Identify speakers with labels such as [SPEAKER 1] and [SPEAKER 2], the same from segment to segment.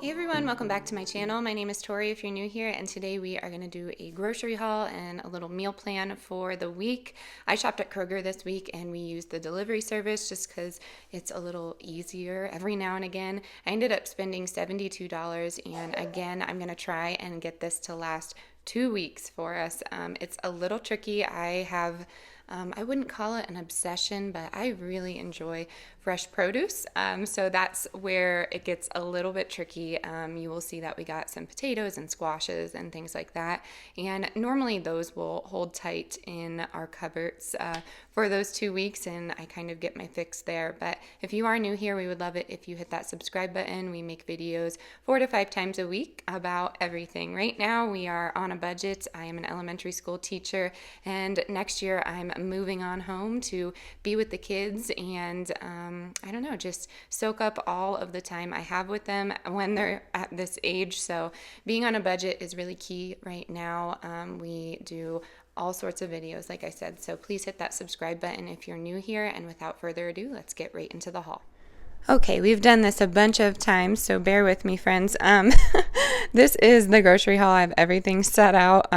[SPEAKER 1] Hey everyone, welcome back to my channel. My name is Tori if you're new here, and today we are going to do a grocery haul and a little meal plan for the week. I shopped at Kroger this week and we used the delivery service just because it's a little easier every now and again. I ended up spending $72, and again, I'm going to try and get this to last 2 weeks for us. It's a little tricky. I wouldn't call it an obsession, but I really enjoy fresh produce. So that's where it gets a little bit tricky. You will see that we got some potatoes and squashes and things like that. And normally those will hold tight in our cupboards for those 2 weeks, and I kind of get my fix there. But if you are new here, we would love it if you hit that subscribe button. We make videos 4 to 5 times a week about everything. Right now we are on a budget. I am an elementary school teacher, and next year I'm moving on home to be with the kids and I don't know, just soak up all of the time I have with them when they're at this age. So being on a budget is really key right now. We do all sorts of videos, like I said, so please hit that subscribe button if you're new here, and without further ado, let's get right into the haul. Okay, we've done this a bunch of times, so bear with me, friends. This is the grocery haul. I have everything set out.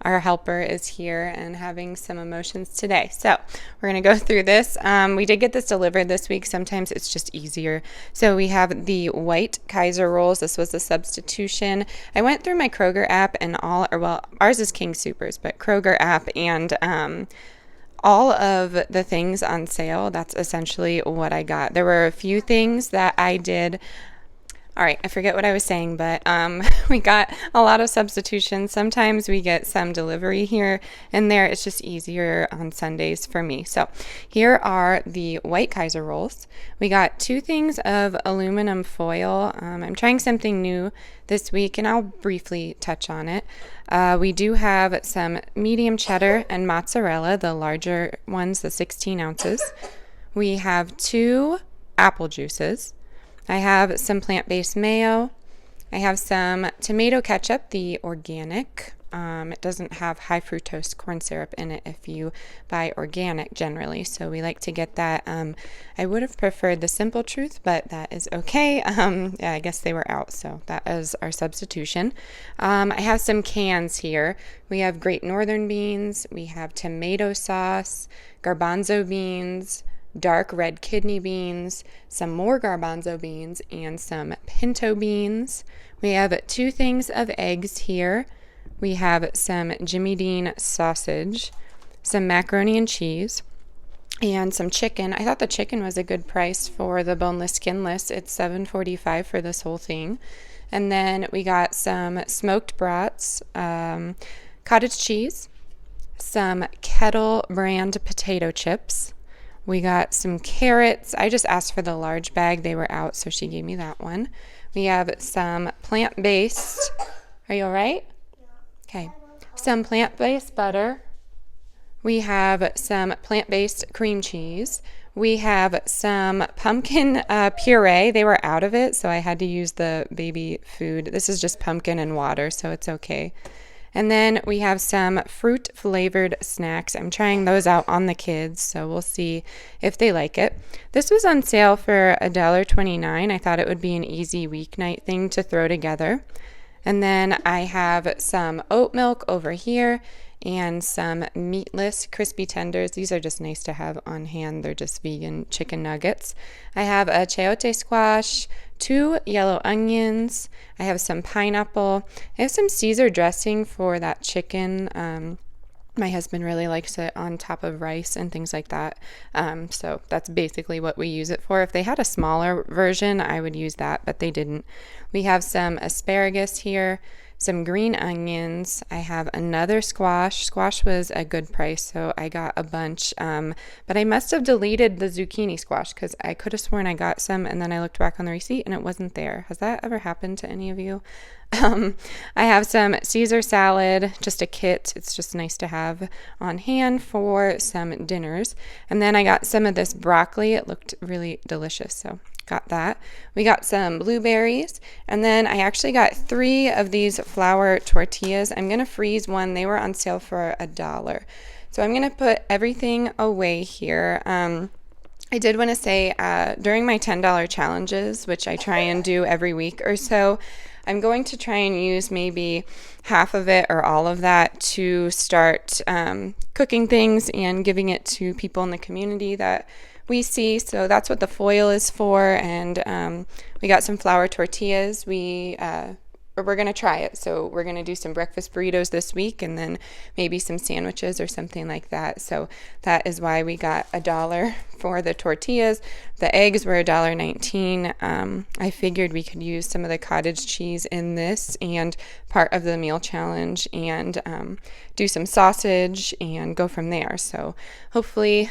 [SPEAKER 1] Our helper is here and having some emotions today. So we're going to go through this. We did get this delivered this week. Sometimes it's just easier. So we have the white Kaiser rolls. This was the substitution. I went through my Kroger app and ours is King Soopers, but Kroger app and all of the things on sale. That's essentially what I got. There were a few things that I did. All right, I forget what I was saying, but we got a lot of substitutions. Sometimes we get some delivery here and there. It's just easier on Sundays for me. So here are the white Kaiser rolls. We got 2 things of aluminum foil. I'm trying something new this week, and I'll briefly touch on it. We do have some medium cheddar and mozzarella, the larger ones, the 16 ounces. We have 2 apple juices. I have some plant-based mayo. I have some tomato ketchup, the organic. It doesn't have high fructose corn syrup in it if you buy organic generally, so we like to get that. I would have preferred the Simple Truth, but that is okay. Yeah, I guess they were out, so that is our substitution. I have some cans here. We have Great Northern beans. We have tomato sauce, garbanzo beans, dark red kidney beans, some more garbanzo beans, and some pinto beans. We have 2 things of eggs here. We have some Jimmy Dean sausage, some macaroni and cheese, and some chicken. I thought the chicken was a good price for the boneless, skinless. It's $7.45 for this whole thing. And then we got some smoked brats, cottage cheese, some Kettle brand potato chips. We got some carrots. I just asked for the large bag. They were out, so she gave me that one. We have some plant-based. Are you all right? Okay. Some plant-based butter. We have some plant-based cream cheese. We have some pumpkin puree. They were out of it, so I had to use the baby food. This is just pumpkin and water, so it's okay. And then we have some fruit-flavored snacks. I'm trying those out on the kids, so we'll see if they like it. This was on sale for $1.29. I thought it would be an easy weeknight thing to throw together. And then I have some oat milk over here and some meatless crispy tenders. These are just nice to have on hand. They're just vegan chicken nuggets. I have a chayote squash, 2 yellow onions. I have some pineapple. I have some Caesar dressing for that chicken. My husband really likes it on top of rice and things like that. So that's basically what we use it for. If they had a smaller version, I would use that, but they didn't. We have some asparagus here, some green onions. I have another squash. Squash was a good price, so I got a bunch. But I must have deleted the zucchini squash because I could have sworn I got some, and then I looked back on the receipt and it wasn't there. Has that ever happened to any of you? I have some Caesar salad, just a kit. It's just nice to have on hand for some dinners. And then I got some of this broccoli. It looked really delicious, so got that. We got some blueberries, and then I actually got 3 of these flour tortillas. I'm going to freeze one. They were on sale for $1. So I'm going to put everything away here. I did want to say during my $10 challenges, which I try and do every week or so, I'm going to try and use maybe half of it or all of that to start cooking things and giving it to people in the community that we see. So that's what the foil is for. And we got some flour tortillas. We're going to try it. So we're going to do some breakfast burritos this week and then maybe some sandwiches or something like that. So that is why we got $1 for the tortillas. The eggs were $1.19. I figured we could use some of the cottage cheese in this and part of the meal challenge and do some sausage and go from there. So hopefully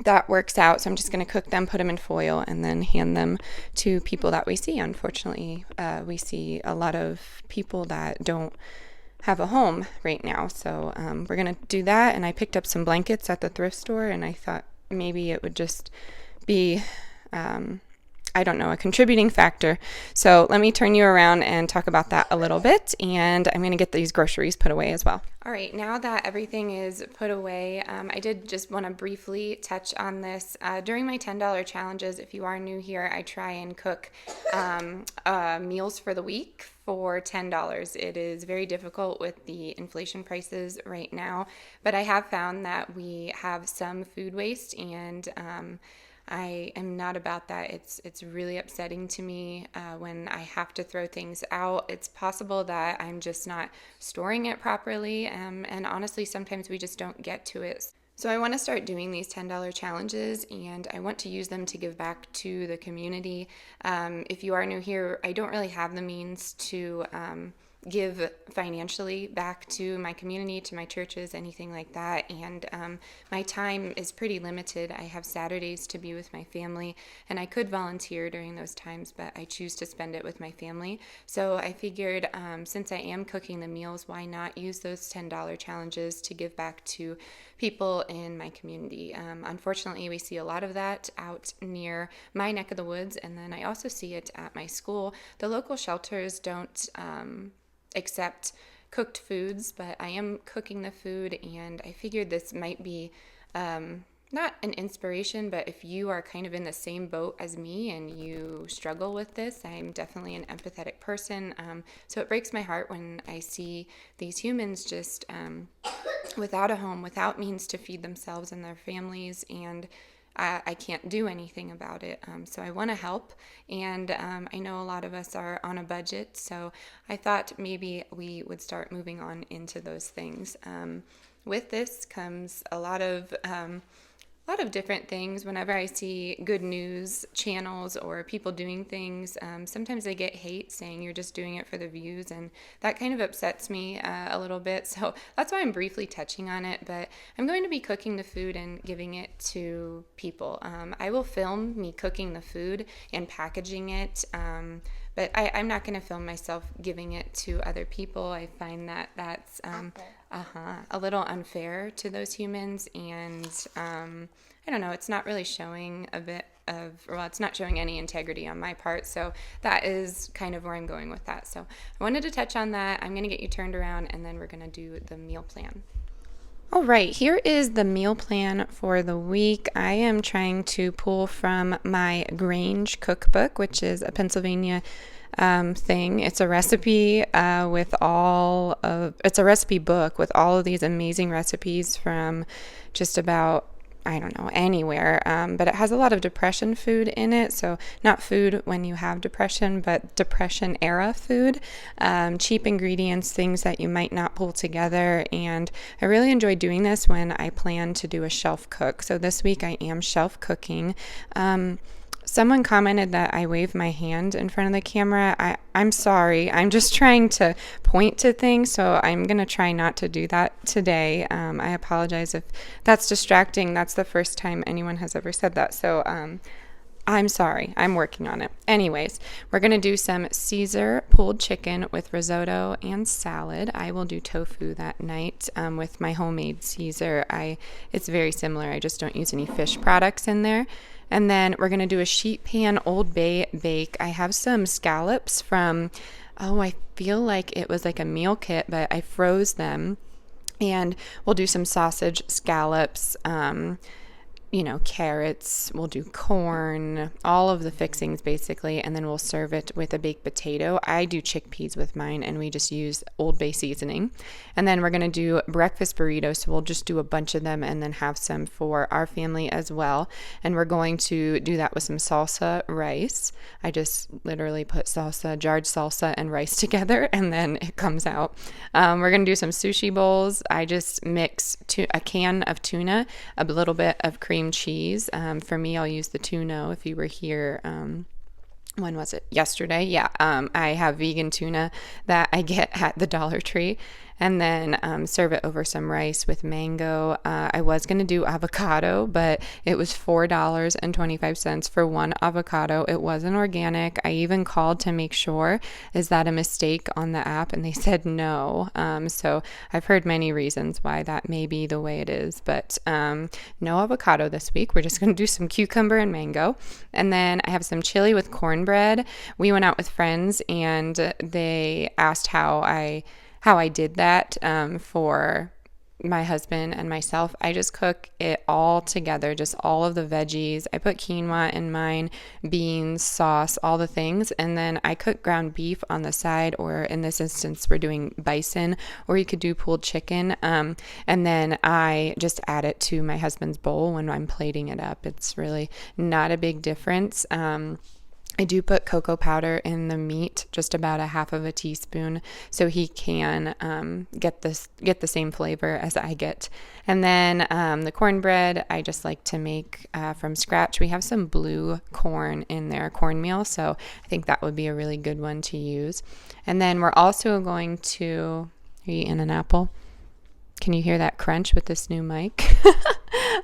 [SPEAKER 1] that works out. So I'm just going to cook them, put them in foil, and then hand them to people that we see. Unfortunately, we see a lot of people that don't have a home right now. So we're going to do that. And I picked up some blankets at the thrift store, and I thought maybe it would just be I don't know, a contributing factor. So let me turn you around and talk about that a little bit. And I'm going to get these groceries put away as well. All right, now that everything is put away, I did just want to briefly touch on this. During my $10 challenges, if you are new here, I try and cook meals for the week for $10. It is very difficult with the inflation prices right now, but I have found that we have some food waste, and I am not about that. It's really upsetting to me when I have to throw things out. It's possible that I'm just not storing it properly, and honestly, sometimes we just don't get to it. So I want to start doing these $10 challenges, and I want to use them to give back to the community. If you are new here, I don't really have the means to give financially back to my community, to my churches, anything like that. And my time is pretty limited. I have Saturdays to be with my family, and I could volunteer during those times, but I choose to spend it with my family. So I figured since I am cooking the meals, why not use those $10 challenges to give back to people in my community. Unfortunately, we see a lot of that out near my neck of the woods, and then I also see it at my school. The local shelters don't accept cooked foods, but I am cooking the food, and I figured this might be not an inspiration, but if you are kind of in the same boat as me and you struggle with this, I'm definitely an empathetic person. So it breaks my heart when I see these humans just without a home, without means to feed themselves and their families, and I can't do anything about it. So I want to help, and I know a lot of us are on a budget, so I thought maybe we would start moving on into those things. With this comes a lot of different things. Whenever I see good news channels or people doing things, sometimes I get hate saying you're just doing it for the views, and that kind of upsets me a little bit. So that's why I'm briefly touching on it, but I'm going to be cooking the food and giving it to people. I will film me cooking the food and packaging it, but I'm not going to film myself giving it to other people. I find that that's a little unfair to those humans, and I don't know, it's not really showing it's not showing any integrity on my part, so that is kind of where I'm going with that. So I wanted to touch on that. I'm going to get you turned around, and then we're going to do the meal plan. All right, here is the meal plan for the week. I am trying to pull from my Grange cookbook, which is a Pennsylvania thing. It's a recipe it's a recipe book with all of these amazing recipes from just about, I don't know, anywhere, but it has a lot of depression food in it. So not food when you have depression, but depression era food, cheap ingredients, things that you might not pull together. And I really enjoy doing this when I plan to do a shelf cook. So this week I am shelf cooking. Someone commented that I wave my hand in front of the camera. I'm sorry. I'm just trying to point to things, so I'm going to try not to do that today. I apologize if that's distracting. That's the first time anyone has ever said that, so I'm sorry. I'm working on it. Anyways, we're going to do some Caesar pulled chicken with risotto and salad. I will do tofu that night with my homemade Caesar. It's very similar. I just don't use any fish products in there. And then we're going to do a sheet pan Old Bay bake. I have some scallops from, I feel like it was like a meal kit, but I froze them. And we'll do some sausage scallops. carrots, we'll do corn, all of the fixings basically, and then we'll serve it with a baked potato. I do chickpeas with mine, and we just use Old Bay seasoning. And then we're going to do breakfast burritos, so we'll just do a bunch of them and then have some for our family as well. And we're going to do that with some salsa rice. I just literally put jarred salsa and rice together, and then it comes out. We're going to do some sushi bowls. I just mix a can of tuna, a little bit of cream cheese. For me, I'll use the tuna. If you were here, when was it? Yesterday. Yeah. I have vegan tuna that I get at the Dollar Tree, and then serve it over some rice with mango. I was going to do avocado, but it was $4.25 for one avocado. It wasn't organic. I even called to make sure, is that a mistake on the app? And they said no. So I've heard many reasons why that may be the way it is, but no avocado this week. We're just going to do some cucumber and mango. And then I have some chili with cornbread. We went out with friends, and they asked how I did that for my husband and myself. I just cook it all together, just all of the veggies. I put quinoa in mine, beans, sauce, all the things, and then I cook ground beef on the side, or in this instance, we're doing bison, or you could do pulled chicken, and then I just add it to my husband's bowl when I'm plating it up. It's really not a big difference. I do put cocoa powder in the meat, just about a half of a teaspoon, so he can get the same flavor as I get. And then the cornbread, I just like to make from scratch. We have some blue corn in there, cornmeal, so I think that would be a really good one to use. And then we're also going to, are you eating an apple? Can you hear that crunch with this new mic?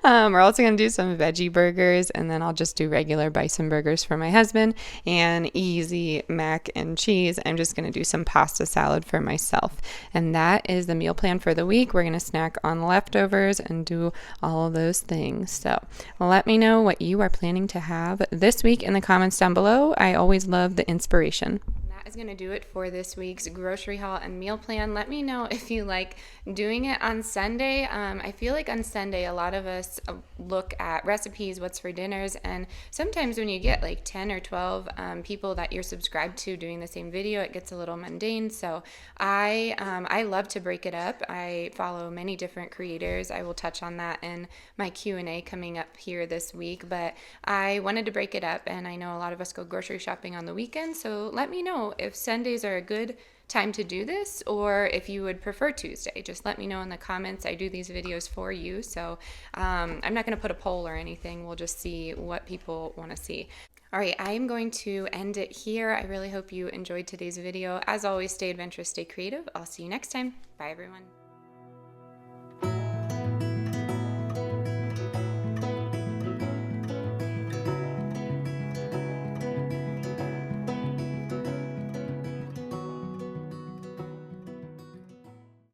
[SPEAKER 1] We're also going to do some veggie burgers, and then I'll just do regular bison burgers for my husband, and easy mac and cheese. I'm just going to do some pasta salad for myself. And that is the meal plan for the week. We're going to snack on leftovers and do all of those things. So let me know what you are planning to have this week in the comments down below. I always love the inspiration. Is going to do it for this week's grocery haul and meal plan. Let me know if you like doing it on Sunday. I feel like on Sunday a lot of us look at recipes, what's for dinners, and sometimes when you get like 10 or 12 people that you're subscribed to doing the same video, it gets a little mundane. So I love to break it up. I follow many different creators. I will touch on that in my Q&A coming up here this week, but I wanted to break it up, and I know a lot of us go grocery shopping on the weekend, so let me know if Sundays are a good time to do this, or if you would prefer Tuesday. Just let me know in the comments. I do these videos for you, so I'm not going to put a poll or anything. We'll just see what people want to see. All right, I am going to end it here. I really hope you enjoyed today's video. As always, stay adventurous, stay creative. I'll see you next time. Bye, everyone.